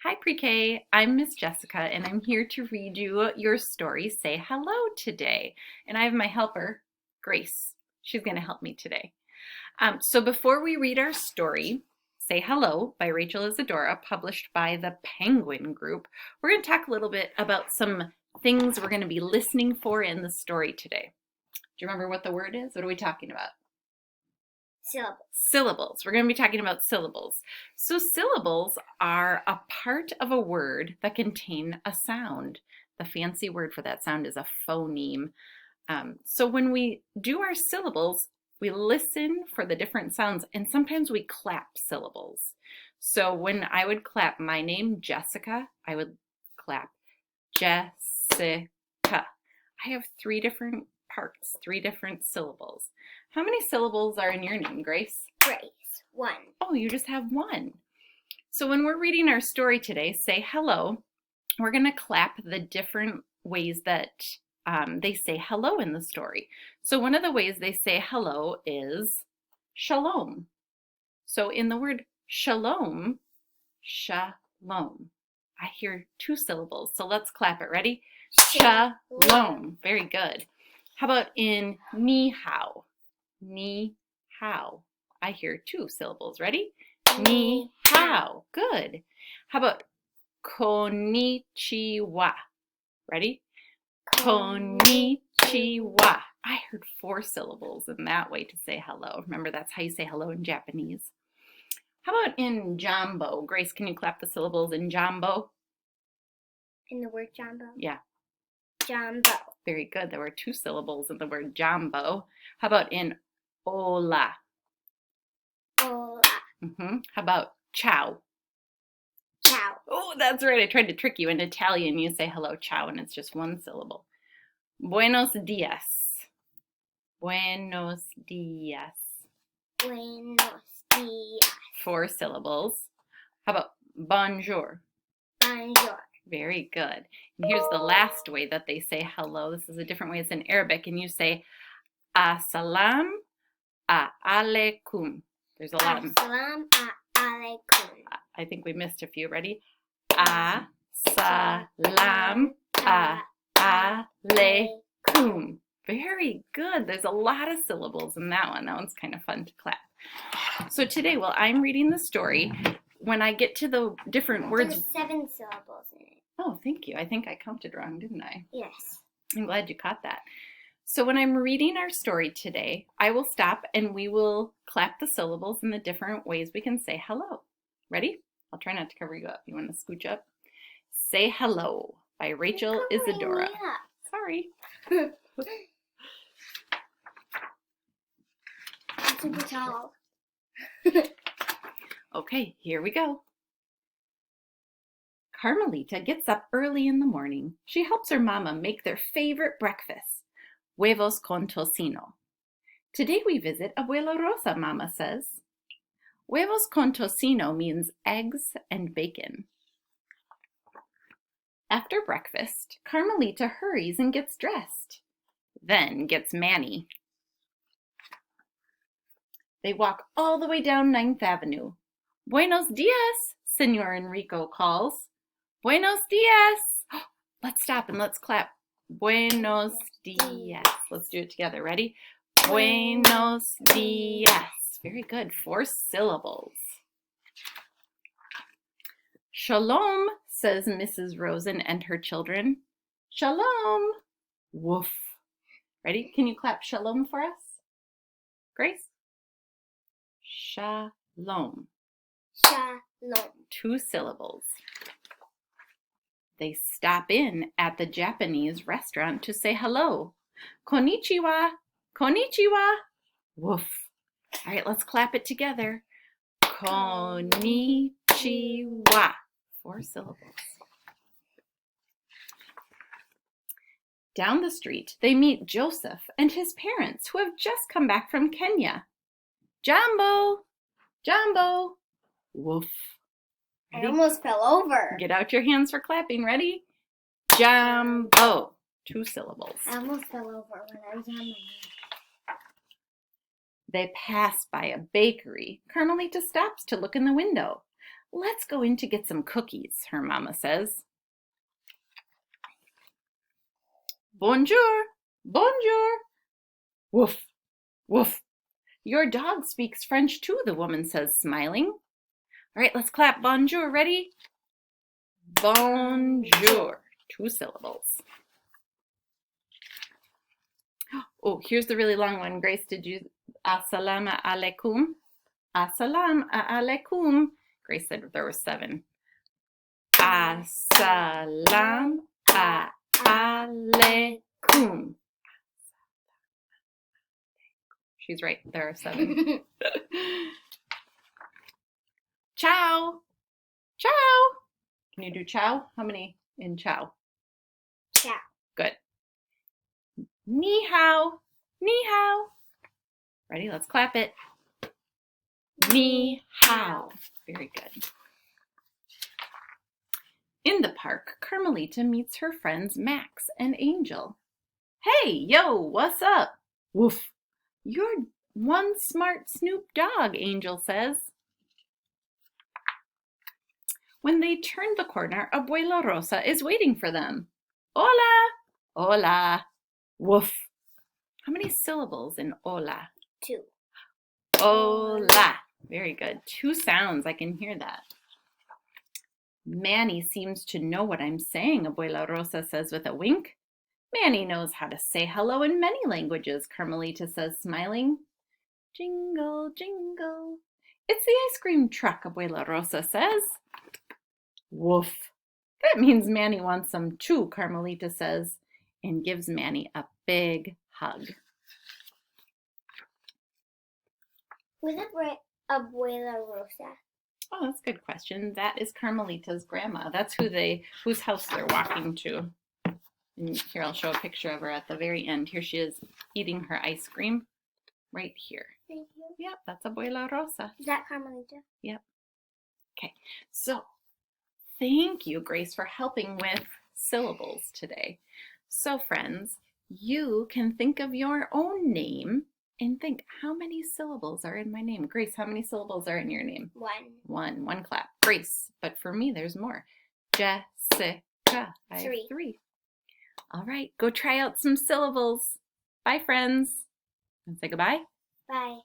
Hi Pre-K, I'm Miss Jessica and I'm here to read you your story, Say Hello today. And I have my helper, Grace. She's going to help me today. So before we read our story, Say Hello by Rachel Isadora, published by the Penguin Group, we're going to talk a little bit about some things we're going to be listening for in the story today. Do you remember what the word is? What are we talking about? Syllables. Syllables. We're going to be talking about syllables. So syllables are a part of a word that contain a sound. The fancy word for that sound is a phoneme. So when we do our syllables, we listen for the different sounds, and sometimes we clap syllables. So when I would clap my name, Jessica, I would clap Jessica. I have three different parts, three different syllables. How many syllables are in your name, Grace? Grace. One. Oh, you just have one. So when we're reading our story today, Say Hello, we're going to clap the different ways that they say hello in the story. So one of the ways they say hello is shalom. So in the word shalom, shalom, I hear two syllables. So let's clap it. Ready? Shalom. Very good. How about in ni hao? Ni hao. I hear two syllables. Ready? Ni hao. Good. How about konnichiwa? Ready? Konnichiwa. I heard four syllables in that way to say hello. Remember, that's how you say hello in Japanese. How about in jambo? Grace, can you clap the syllables in jambo? In the word jumbo? Yeah. Jumbo. Very good. There were two syllables in the word jambo. How about in hola? Hola. How about ciao? Ciao. Oh, that's right. I tried to trick you. In Italian, you say hello, ciao, and it's just one syllable. Buenos dias. Buenos dias. Buenos dias. Four syllables. How about bonjour? Bonjour. Very good. And here's the last way that they say hello. This is a different way. It's in Arabic, and you say assalam alaikum. There's a lot of... Assalam alaikum. I think we missed a few. Ready? Assalam alaikum. Very good. There's a lot of syllables in that one. That one's kind of fun to clap. So today, while I'm reading the story, when I get to the different words... There's 7 syllables in it. Oh, thank you. I think I counted wrong, didn't I? Yes. I'm glad you caught that. So when I'm reading our story today, I will stop and we will clap the syllables in the different ways we can say hello. Ready? I'll try not to cover you up. You want to scooch up? Say Hello by Rachel Isadora. Sorry. It's super tall. Okay, here we go. Carmelita gets up early in the morning. She helps her mama make their favorite breakfast, huevos con tocino. Today we visit Abuela Rosa, Mama says. Huevos con tocino means eggs and bacon. After breakfast, Carmelita hurries and gets dressed, then gets Manny. They walk all the way down 9th Avenue. Buenos dias, Senor Enrico calls. Buenos dias. Let's stop and let's clap. Buenos dias. Let's do it together. Ready? Buenos dias. Very good. 4 syllables. Shalom, says Mrs. Rosen and her children. Shalom. Woof. Ready? Can you clap shalom for us? Grace? Shalom. Shalom. 2 syllables. They stop in at the Japanese restaurant to say hello. Konnichiwa. Konnichiwa. Woof. All right, let's clap it together. Konnichiwa. 4 syllables. Down the street, they meet Joseph and his parents who have just come back from Kenya. Jambo! Jambo! Woof. I almost fell over. Get out your hands for clapping. Ready? Jambo. 2 syllables. I almost fell over when I was on my knee. They pass by a bakery. Carmelita stops to look in the window. Let's go in to get some cookies, her mama says. Bonjour, bonjour. Woof, woof. Your dog speaks French too, the woman says, smiling. All right, let's clap. Bonjour. Ready? Bonjour. 2 syllables. Oh, here's the really long one. Grace, did you? Assalamu alaikum. Assalamu alaikum. Grace said there were 7. Assalamu alaikum. She's right. There are 7. Ciao. Ciao. Can you do ciao? How many in ciao? Ciao. Good. Ni hao. Ni hao. Ready? Let's clap it. Ni hao. Very good. In the park, Carmelita meets her friends Max and Angel. Hey, yo, what's up? Woof. You're one smart Snoop dog, Angel says. When they turn the corner, Abuela Rosa is waiting for them. Hola, hola, woof. How many syllables in hola? 2. Hola. Very good. 2 sounds. I can hear that. Manny seems to know what I'm saying, Abuela Rosa says with a wink. Manny knows how to say hello in many languages, Carmelita says, smiling. Jingle, jingle. It's the ice cream truck, Abuela Rosa says. Woof. That means Manny wants some too, Carmelita says, and gives Manny a big hug. Who's Abuela Rosa? Oh, that's a good question. That is Carmelita's grandma. That's whose house they're walking to. And here, I'll show a picture of her at the very end. Here she is eating her ice cream right here. Thank you. Yep, that's Abuela Rosa. Is that Carmelita? Yep. Okay, so thank you, Grace, for helping with syllables today. So friends, you can think of your own name and think, how many syllables are in my name? Grace, how many syllables are in your name? 1. 1 clap. Grace, but for me, there's more. Jessica, I have 3. All right, go try out some syllables. Bye, friends. And say goodbye. Bye.